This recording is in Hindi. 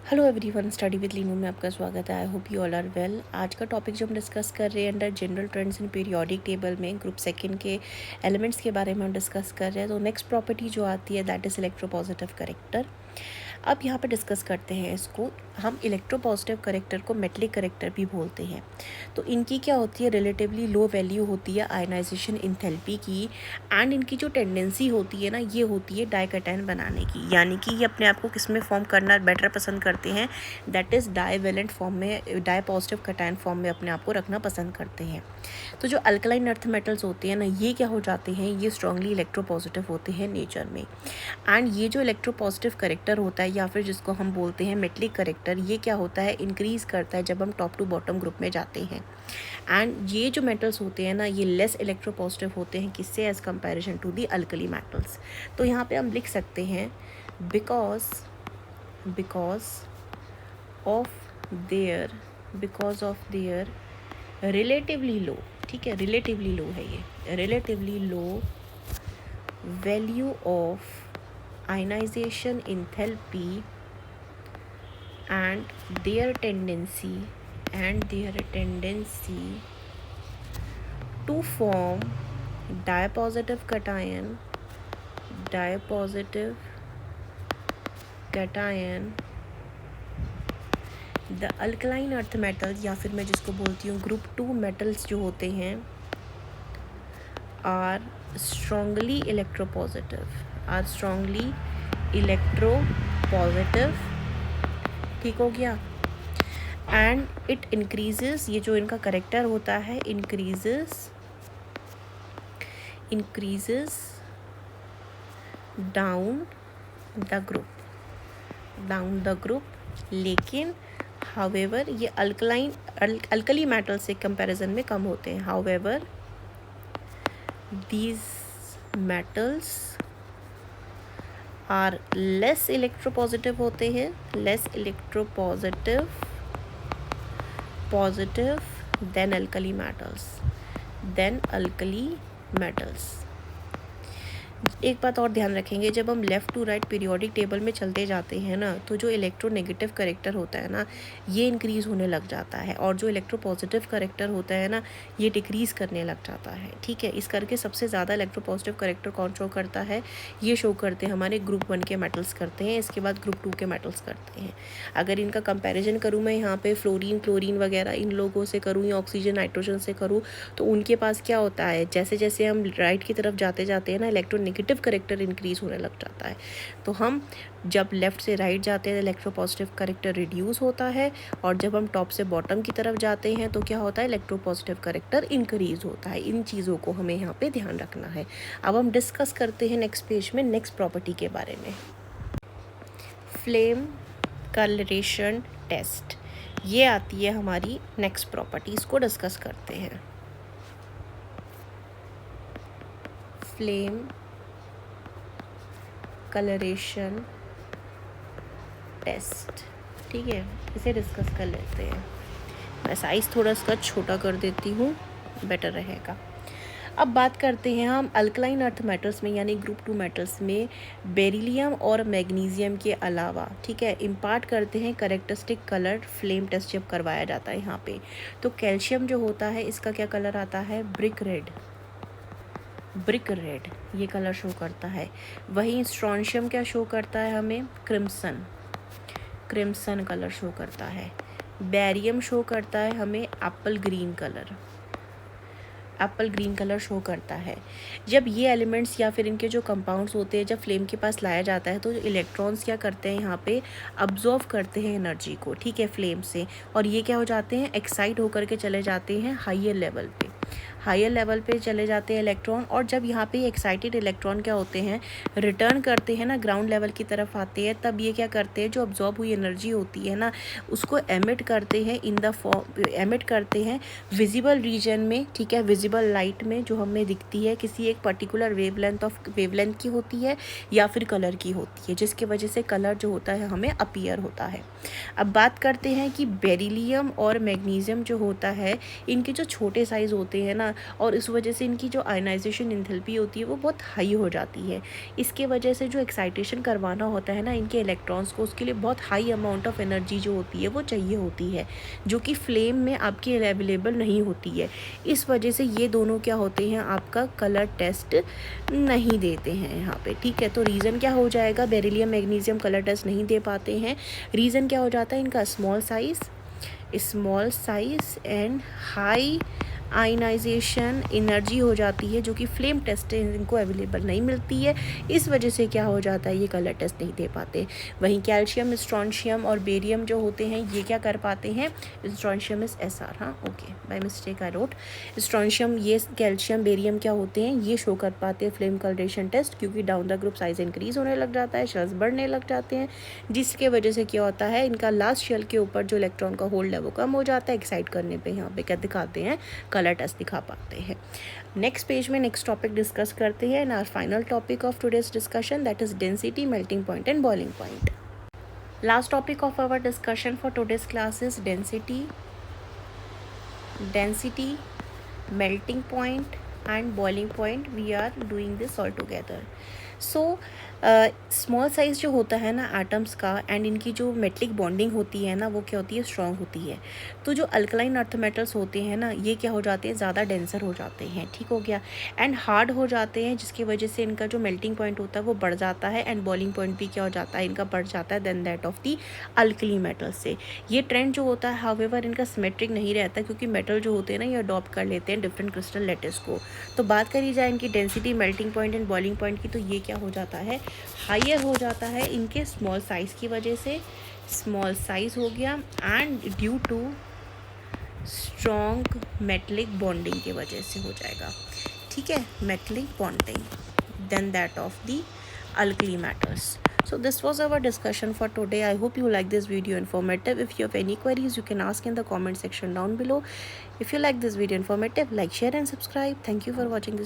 Hello everyone, study with Leenu में आपका स्वागत है। I hope you all are well. आज का टॉपिक जो हम डिस्कस कर रहे हैं under general trends in periodic table में ग्रुप सेकंड के एलिमेंट्स के बारे में हम डिस्कस कर रहे हैं। तो नेक्स्ट प्रॉपर्टी जो आती है दैट इज़ इलेक्ट्रोपॉजिटिव करेक्टर। अब यहाँ पे डिस्कस करते हैं इसको। हम इलेक्ट्रोपॉजिटिव करेक्टर को मेटलिक करेक्टर भी बोलते हैं। तो इनकी क्या होती है, रिलेटिवली लो वैल्यू होती है आयनाइजेशन इंथैल्पी की, एंड इनकी जो टेंडेंसी होती है ना, ये होती है डाइकैटायन बनाने की, यानी कि ये अपने आप को किस में फॉर्म करना बेटर पसंद करते हैं, दैट इज़ डाइवेलेंट फॉर्म में, डाई पॉजिटिव कैटायन फॉर्म में अपने आप को रखना पसंद करते हैं। तो जो अल्कलाइन अर्थ मेटल्स होते हैं ना, ये क्या हो जाते हैं, ये स्ट्रांगली इलेक्ट्रोपॉजिटिव होते हैं नेचर में। एंड ये जो इलेक्ट्रोपॉजिटिव करेक्टर होता है या फिर जिसको हम बोलते हैं मेटलिक करेक्टर, ये क्या होता है, इंक्रीज़ करता है जब हम टॉप टू बॉटम ग्रुप में जाते हैं। एंड ये जो मेटल्स होते हैं ना, ये लेस इलेक्ट्रोपॉजिटिव होते हैं किससे, as comparison to the alkali metals. तो यहाँ पे हम लिख सकते हैं because of their relatively low, ठीक है, रिलेटिवली लो है ये, relatively low value of ionisation enthalpy and their tendency to form dipositive cation the alkaline earth metals, या फिर मैं जिसको बोलती हूँ ग्रुप 2 मेटल्स जो होते हैं, are strongly electropositive, ठीक हो गया। एंड इट इंक्रीजेस, ये जो इनका करेक्टर होता है, इंक्रीजेस डाउन द ग्रुप, लेकिन हाउएवर ये अल्कली मेटल से कंपैरिजन में कम होते हैं। However these metals are less electropositive होते हैं, less electropositive than alkali metals। एक बात और ध्यान रखेंगे, जब हम left to right periodic table में चलते जाते हैं ना, तो जो इलेक्ट्रोनेगेटिव करेक्टर होता है ना, ये इंक्रीज़ होने लग जाता है, और जो इलेक्ट्रोपॉजिटिव करेक्टर होता है ना, ये डिक्रीज़ करने लग जाता है। ठीक है, इस करके सबसे ज़्यादा इलेक्ट्रोपॉजिटिव करेक्टर कौन शो करता है, ये शो करते हैं हमारे ग्रुप 1 के मेटल्स करते हैं, इसके बाद ग्रुप 2 के मेटल्स करते हैं। अगर इनका कंपेरिजन करूँ मैं यहाँ पे फ्लोरीन, क्लोरीन वगैरह इन लोगों से करूँ, या ऑक्सीजन, नाइट्रोजन से करूँ, तो उनके पास क्या होता है, जैसे जैसे हम राइट की तरफ जाते जाते हैं ना, इलेक्ट्रोनेगेटिव करेक्टर इंक्रीज़ होने लग जाता है। तो हम जब लेफ़्ट से राइट जाते हैं, इलेक्ट्रोपॉजिटिव करेक्टर रिड्यूस होता है, और जब हम टॉप से बॉटम की तरफ जाते हैं तो क्या होता है, इलेक्ट्रोपॉजिटिव करेक्टर इंक्रीज़ होता है। इन चीज़ों को हमें यहाँ पे ध्यान रखना है। अब हम डिस्कस करते हैं नेक्स्ट पेज में नेक्स्ट प्रॉपर्टी के बारे में। फ्लेम कलरेशन टेस्ट, ये आती है हमारी नेक्स्ट प्रॉपर्टी, इसको डिस्कस करते हैं। फ्लेम कलरेशन टेस्ट, ठीक है, इसे डिस्कस कर लेते हैं। मैं साइज़ थोड़ा इसका छोटा कर देती हूँ, बेटर रहेगा। अब बात करते हैं हम अल्कलाइन अर्थ मेटल्स में, यानी ग्रुप 2 मेटल्स में बेरिलियम और मैग्नीशियम के अलावा, ठीक है, इम्पार्ट करते हैं करेक्टरिस्टिक कलर फ्लेम टेस्ट जब करवाया जाता है यहाँ पे। तो कैल्शियम जो होता है, इसका क्या कलर आता है, ब्रिक रेड, ये कलर शो करता है। वहीं स्ट्रोंशियम क्या शो करता है हमें, क्रिम्सन कलर शो करता है। बैरियम शो करता है हमें एप्पल ग्रीन कलर शो करता है। जब ये एलिमेंट्स या फिर इनके जो कंपाउंड्स होते हैं, जब फ्लेम के पास लाया जाता है, तो इलेक्ट्रॉन्स क्या करते हैं यहाँ पे, अब्जॉर्व करते हैं एनर्जी को, ठीक है, फ्लेम से, और ये क्या हो जाते हैं, एक्साइट होकर के चले जाते हैं हायर लेवल पे चले जाते हैं इलेक्ट्रॉन। और जब यहाँ पे एक्साइटेड इलेक्ट्रॉन क्या होते हैं, रिटर्न करते हैं ना, ग्राउंड लेवल की तरफ आते हैं, तब ये क्या करते हैं, जो अब्जॉर्ब हुई एनर्जी होती है ना, उसको एमिट करते हैं विजिबल रीजन में, ठीक है, विजिबल लाइट में, जो हमें दिखती है किसी एक पर्टिकुलर वेवलेंथ की होती है या फिर कलर की होती है, जिसकी वजह से कलर जो होता है हमें अपीयर होता है। अब बात करते हैं कि बेरिलियम और मैग्नीशियम जो होता है, इनके जो छोटे साइज़ होते हैं ना, ना, और इस वजह से इनकी जो आयनाइजेशन एंथैल्पी होती है वो बहुत हाई हो जाती है। इसके वजह से जो एक्साइटेशन करवाना होता है ना इनके इलेक्ट्रॉन्स को, उसके लिए बहुत हाई अमाउंट ऑफ एनर्जी जो होती है वो चाहिए होती है, जो कि फ्लेम में आपके अवेलेबल नहीं होती है। इस वजह से ये दोनों क्या होते हैं, आपका कलर टेस्ट नहीं देते हैं यहाँ पे, ठीक है। तो रीज़न क्या हो जाएगा, बेरिलियम मैग्नीशियम कलर टेस्ट नहीं दे पाते हैं। रीज़न क्या हो जाता है इनका, small size and high ionisation energy हो जाती है, जो कि फ्लेम टेस्ट इनको अवेलेबल नहीं मिलती है। इस वजह से क्या हो जाता है, ये कलर टेस्ट नहीं दे पाते। वहीं कैल्शियम, स्ट्रोंशियम और बेरियम जो होते हैं ये क्या कर पाते हैं, स्ट्रोंशियम इज SR, हाँ okay, by mistake I wrote strontium. ये कैल्शियम बेरियम क्या होते हैं, ये शो कर पाते हैं फ्लेम कलरेशन टेस्ट, क्योंकि down the group size increase होने लग जाता है, शेल्स बढ़ने लग जाते हैं, जिसके वजह से क्या होता है, इनका लास्ट शेल के ऊपर जो इलेक्ट्रॉन का होल्ड है वो कम हो जाता है। एक्साइट करने पे यहाँ पे क्या दिखाते हैं, कलर टेस्ट दिखा पाते हैं। नेक्स्ट पेज में नेक्स्ट टॉपिक डिस्कस करते हैं, and our final topic of today's discussion, that is density, melting point and boiling point. Last topic of our discussion for today's class is density, melting point and boiling point. We are doing this all together. So small size जो होता है ना एटम्स का, एंड इनकी जो मेटलिक बॉन्डिंग होती है ना वो क्या होती है, स्ट्रॉन्ग होती है। तो जो अल्कलाइन अर्थ मेटल्स होते हैं ना ये क्या हो जाते हैं, ज़्यादा डेंसर हो जाते हैं, ठीक हो गया, एंड हार्ड हो जाते हैं, जिसकी वजह से इनका जो मेल्टिंग पॉइंट होता है वो बढ़ जाता है, एंड बॉइलिंग पॉइंट भी क्या हो जाता है, इनका बढ़ जाता है then that of the alkali metal से। ये ट्रेंड जो होता है हाउएवर इनका सिमेट्रिक नहीं रहता, क्योंकि मेटल जो होते हैं ना ये अडॉप्ट कर लेते हैं डिफरेंट क्रिस्टल लेटिस को। तो बात करी जाए इनकी density, melting point and boiling point की, तो ये क्या हो जाता है, हायर हो जाता है इनके स्मॉल साइज़ की वजह से। स्मॉल साइज़ हो गया and due to strong metallic bonding की वजह से हो जाएगा, ठीक है, metallic bonding than that of the alkali matters. So this was our discussion for today. I hope you like this video informative. If you have any queries you can ask in the comment section down below. If you like this video informative, like, share and subscribe. Thank you for watching this.